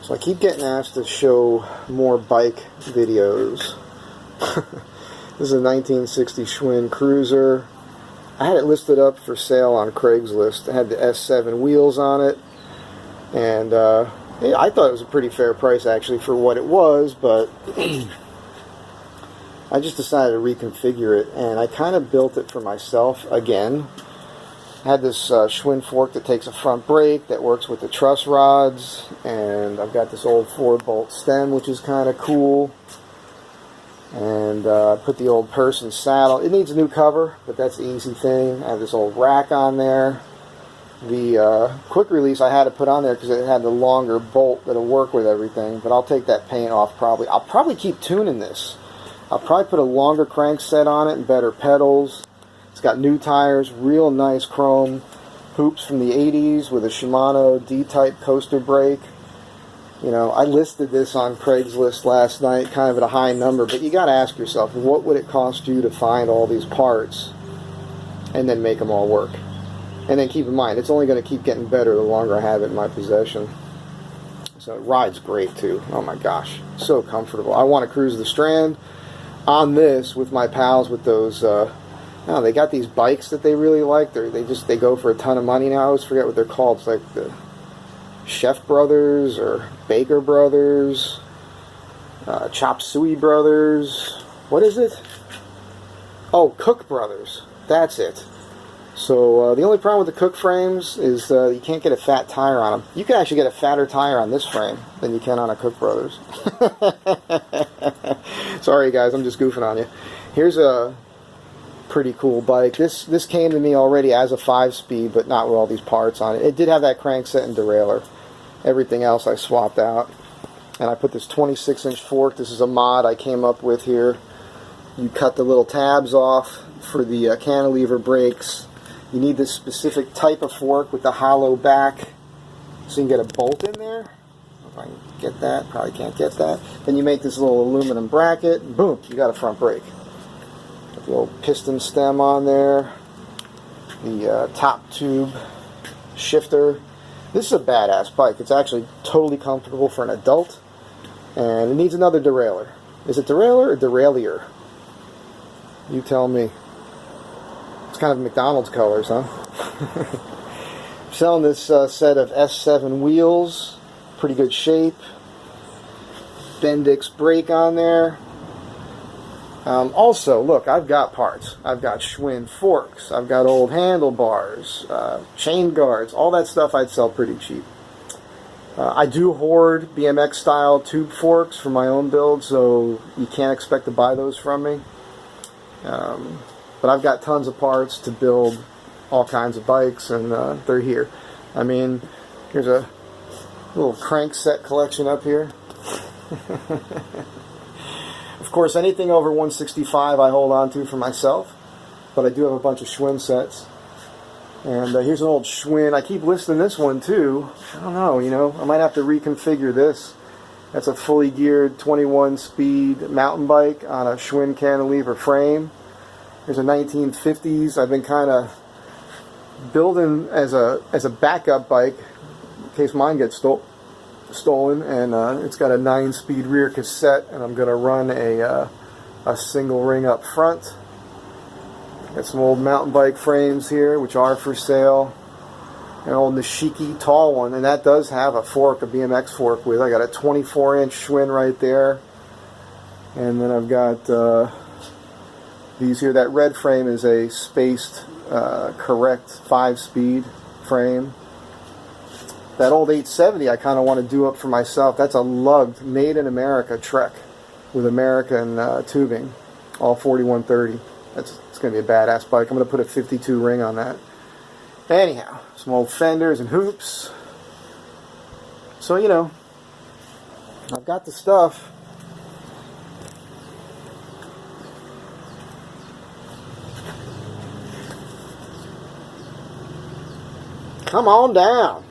So I keep getting asked to show more bike videos. This is a 1960 Schwinn Cruiser. I had it listed up for sale on Craigslist. It had the S7 wheels on it. And I thought it was a pretty fair price actually for what it was, but I just decided to reconfigure it, and I kind of built it for myself again. I had this Schwinn fork that takes a front brake that works with the truss rods, and I've got this old 4-bolt stem which is kind of cool, and I put the old person saddle. It needs a new cover, but that's the easy thing. I have this old rack on there. The quick release I had to put on there because it had the longer bolt that'll work with everything, but I'll take that paint off probably. I'll probably keep tuning this. I'll probably put a longer crank set on it and better pedals. It's got new tires, real nice chrome hoops from the 80s with a Shimano D-type coaster brake. You know, I listed this on Craigslist last night, kind of at a high number, but you got to ask yourself, what would it cost you to find all these parts and then make them all work? And then keep in mind, it's only going to keep getting better the longer I have it in my possession. So it rides great too. Oh my gosh, so comfortable. I want to cruise the Strand on this with my pals with those. No, they got these bikes that they really like. They go for a ton of money now. I always forget what they're called. It's like the Chef Brothers or Baker Brothers, Chop Suey Brothers. What is it? Oh, Cook Brothers. That's it. So the only problem with the Cook frames is you can't get a fat tire on them. You can actually get a fatter tire on this frame than you can on a Cook Brothers. Sorry guys, I'm just goofing on you. Here's a pretty cool bike. This came to me already as a 5-speed, but not with all these parts on it. It did have that crankset and derailleur. Everything else I swapped out. And I put this 26-inch fork. This is a mod I came up with here. You cut the little tabs off for the cantilever brakes. You need this specific type of fork with the hollow back so you can get a bolt in there. If I can get that, probably can't get that. Then you make this little aluminum bracket, and boom, you got a front brake. Got the old piston stem on there, the top tube shifter. This is a badass bike. It's actually totally comfortable for an adult, and it needs another derailleur. Is it derailleur or derailleur? You tell me. It's kind of McDonald's colors, huh? I'm selling this set of S7 wheels. Pretty good shape. Bendix brake on there. Also, look, I've got parts. I've got Schwinn forks. I've got old handlebars, chain guards. All that stuff I'd sell pretty cheap. I do hoard BMX-style tube forks for my own build, so you can't expect to buy those from me. But I've got tons of parts to build all kinds of bikes, and they're here. I mean, here's a little crankset collection up here. Of course, anything over 165 I hold on to for myself, but I do have a bunch of Schwinn sets. And here's an old Schwinn. I keep listing this one too. I don't know, you know, I might have to reconfigure this. That's a fully geared 21-speed mountain bike on a Schwinn cantilever frame. There's a 1950s. I've been kind of building as a backup bike in case mine gets stolen, and it's got a 9-speed rear cassette, and I'm going to run a single ring up front. Got some old mountain bike frames here, which are for sale. An old Nishiki tall one, and that does have a fork, a BMX fork with. I got a 24-inch Schwinn right there, and then I've got these here. That red frame is a spaced, correct 5-speed frame. That old 870 I kind of want to do up for myself. That's a lugged, made in America Trek with American tubing, all 4130. It's going to be a badass bike. I'm going to put a 52 ring on that. Anyhow, some old fenders and hoops. So, you know, I've got the stuff. Come on down.